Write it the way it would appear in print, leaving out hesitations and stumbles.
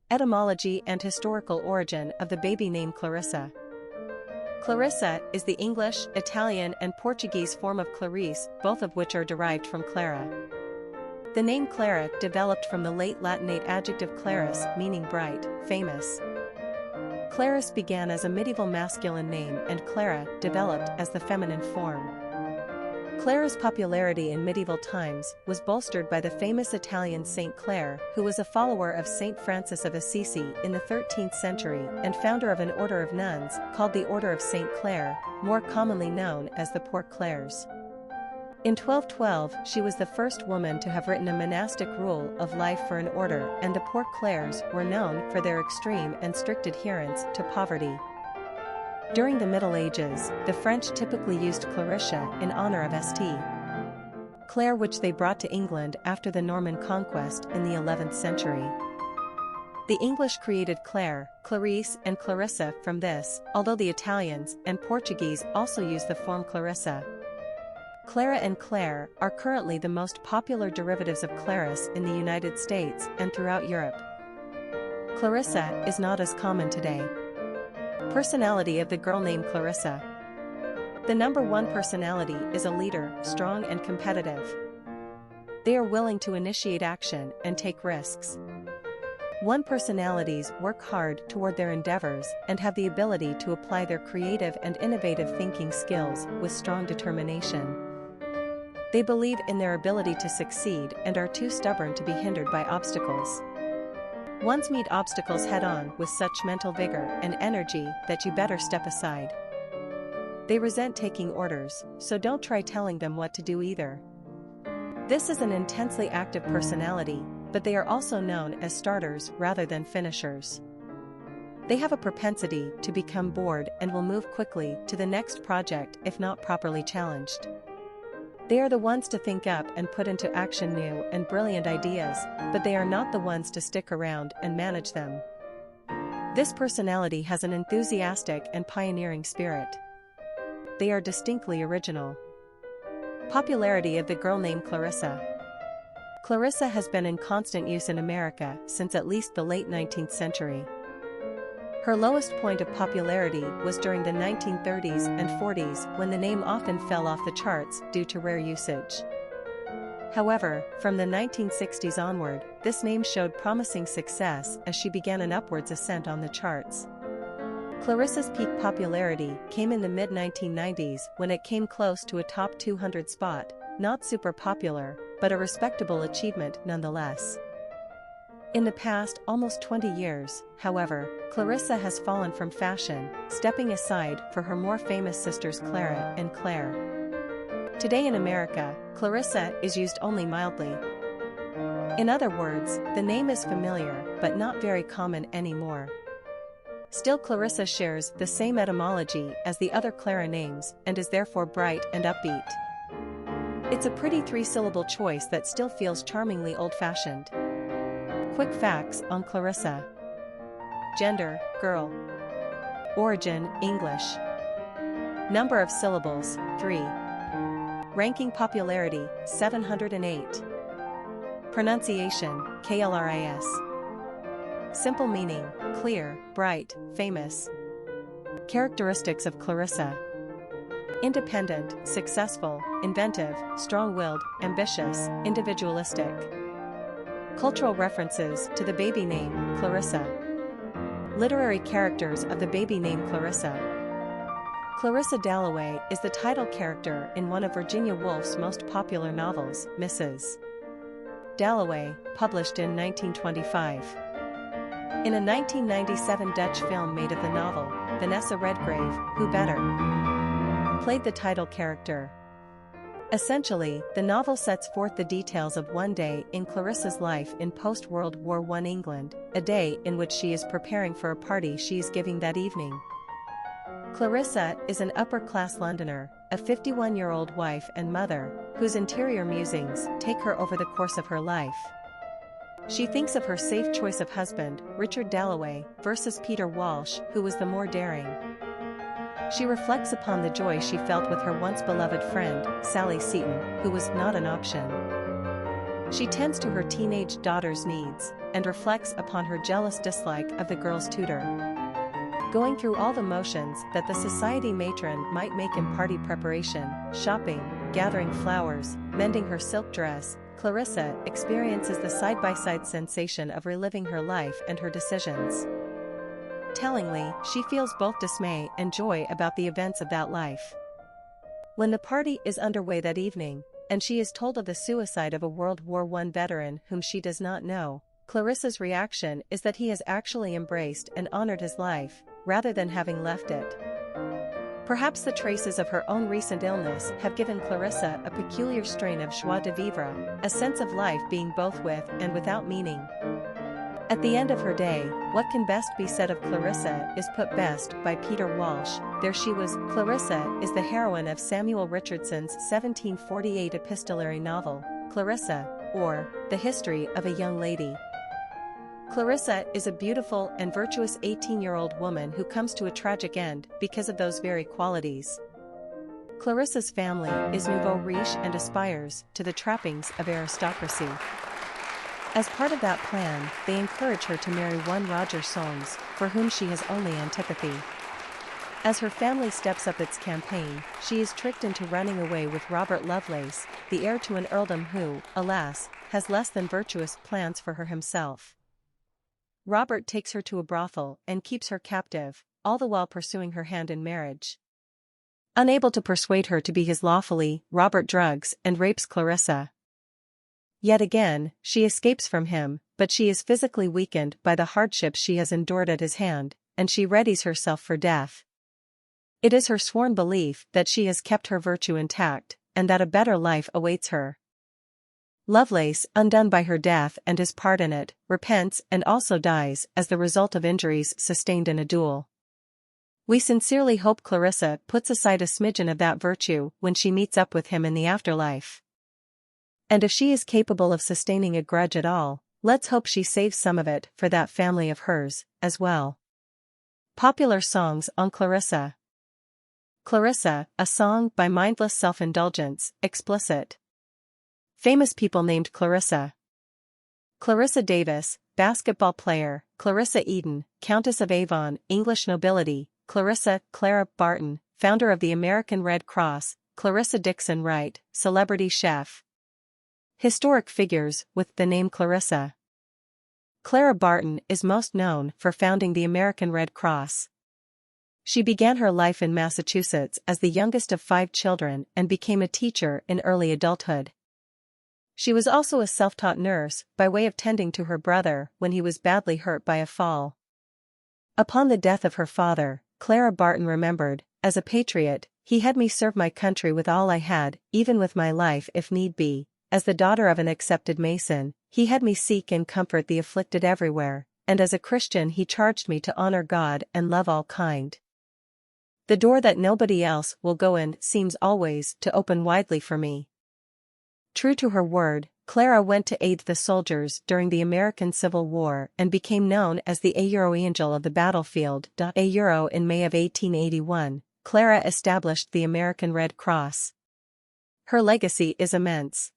Etymology and historical origin of the baby name Clarissa. Clarissa is the English, Italian and Portuguese form of Clarice, both of which are derived from Clara. The name Clara developed from the Late Latinate adjective clarus, meaning bright, famous. Clarice began as a medieval masculine name and Clara developed as the feminine form. Clara's popularity in medieval times was bolstered by the famous Italian Saint Clare, who was a follower of Saint Francis of Assisi in the 13th century and founder of an order of nuns called the Order of Saint Clare, more commonly known as the Poor Clares. In 1212, she was the first woman to have written a monastic rule of life for an order, and the Poor Clares were known for their extreme and strict adherence to poverty. During the Middle Ages, the French typically used Clarissa in honor of St. Clare, which they brought to England after the Norman conquest in the 11th century. The English created Clare, Clarice and Clarissa from this, although the Italians and Portuguese also use the form Clarissa. Clara and Clare are currently the most popular derivatives of Clarice in the United States and throughout Europe. Clarissa is not as common today. Personality of the girl named Clarissa. The number one personality is a leader, strong and competitive. They are willing to initiate action and take risks. One personalities work hard toward their endeavors and have the ability to apply their creative and innovative thinking skills with strong determination. They believe in their ability to succeed and are too stubborn to be hindered by obstacles. Ones meet obstacles head-on with such mental vigor and energy that you better step aside. They resent taking orders, so don't try telling them what to do either. This is an intensely active personality, but they are also known as starters rather than finishers. They have a propensity to become bored and will move quickly to the next project if not properly challenged. They are the ones to think up and put into action new and brilliant ideas, but they are not the ones to stick around and manage them. This personality has an enthusiastic and pioneering spirit. They are distinctly original. Popularity of the girl named Clarissa. Clarissa has been in constant use in America since at least the late 19th century. Her lowest point of popularity was during the 1930s and 40s when the name often fell off the charts due to rare usage. However, from the 1960s onward, this name showed promising success as she began an upwards ascent on the charts. Clarissa's peak popularity came in the mid-1990s when it came close to a top 200 spot, not super popular, but a respectable achievement nonetheless. In the past almost 20 years, however, Clarissa has fallen from fashion, stepping aside for her more famous sisters Clara and Claire. Today in America, Clarissa is used only mildly. In other words, the name is familiar but not very common anymore. Still, Clarissa shares the same etymology as the other Clara names and is therefore bright and upbeat. It's a pretty three-syllable choice that still feels charmingly old-fashioned. Quick facts on Clarissa. Gender, girl. Origin, English. Number of syllables, 3. Ranking popularity, 708. Pronunciation, Claris. Simple meaning, clear, bright, famous. Characteristics of Clarissa. Independent, successful, inventive, strong-willed, ambitious, individualistic. Cultural references to the baby name, Clarissa. Literary characters of the baby name Clarissa. Clarissa Dalloway is the title character in one of Virginia Woolf's most popular novels, Mrs. Dalloway, published in 1925. In a 1997 Dutch film made of the novel, Vanessa Redgrave, who better, played the title character. Essentially, the novel sets forth the details of one day in Clarissa's life in post-World War I England, a day in which she is preparing for a party she is giving that evening. Clarissa is an upper-class Londoner, a 51-year-old wife and mother, whose interior musings take her over the course of her life. She thinks of her safe choice of husband, Richard Dalloway, versus Peter Walsh, who was the more daring. She reflects upon the joy she felt with her once beloved friend, Sally Seton, who was not an option. She tends to her teenage daughter's needs, and reflects upon her jealous dislike of the girl's tutor. Going through all the motions that the society matron might make in party preparation, shopping, gathering flowers, mending her silk dress, Clarissa experiences the side-by-side sensation of reliving her life and her decisions. Tellingly, she feels both dismay and joy about the events of that life. When the party is underway that evening, and she is told of the suicide of a World War I veteran whom she does not know, Clarissa's reaction is that he has actually embraced and honored his life, rather than having left it. Perhaps the traces of her own recent illness have given Clarissa a peculiar strain of joie de vivre, a sense of life being both with and without meaning. At the end of her day, what can best be said of Clarissa is put best by Peter Walsh. There she was. Clarissa is the heroine of Samuel Richardson's 1748 epistolary novel, Clarissa, or The History of a Young Lady. Clarissa is a beautiful and virtuous 18-year-old woman who comes to a tragic end because of those very qualities. Clarissa's family is nouveau riche and aspires to the trappings of aristocracy. As part of that plan, they encourage her to marry one Roger Solmes, for whom she has only antipathy. As her family steps up its campaign, she is tricked into running away with Robert Lovelace, the heir to an earldom who, alas, has less than virtuous plans for her himself. Robert takes her to a brothel and keeps her captive, all the while pursuing her hand in marriage. Unable to persuade her to be his lawfully, Robert drugs and rapes Clarissa. Yet again, she escapes from him, but she is physically weakened by the hardships she has endured at his hand, and she readies herself for death. It is her sworn belief that she has kept her virtue intact, and that a better life awaits her. Lovelace, undone by her death and his part in it, repents and also dies as the result of injuries sustained in a duel. We sincerely hope Clarissa puts aside a smidgen of that virtue when she meets up with him in the afterlife. And if she is capable of sustaining a grudge at all, let's hope she saves some of it for that family of hers, as well. Popular songs on Clarissa. Clarissa, a song by mindless self-indulgence, explicit. Famous people named Clarissa. Clarissa Davis, basketball player. Clarissa Eden, Countess of Avon, English nobility. Clarissa, Clara Barton, founder of the American Red Cross. Clarissa Dixon Wright, celebrity chef. Historic figures with the name Clarissa. Clara Barton is most known for founding the American Red Cross. She began her life in Massachusetts as the youngest of 5 children and became a teacher in early adulthood. She was also a self-taught nurse by way of tending to her brother when he was badly hurt by a fall. Upon the death of her father, Clara Barton remembered, as a patriot, he had me serve my country with all I had, even with my life if need be. As the daughter of an accepted Mason, he had me seek and comfort the afflicted everywhere, and as a Christian he charged me to honor God and love all kind. The door that nobody else will go in seems always to open widely for me. True to her word, Clara went to aid the soldiers during the American Civil War and became known as the Angel of the battlefield. In May of 1881, Clara established the American Red Cross. Her legacy is immense.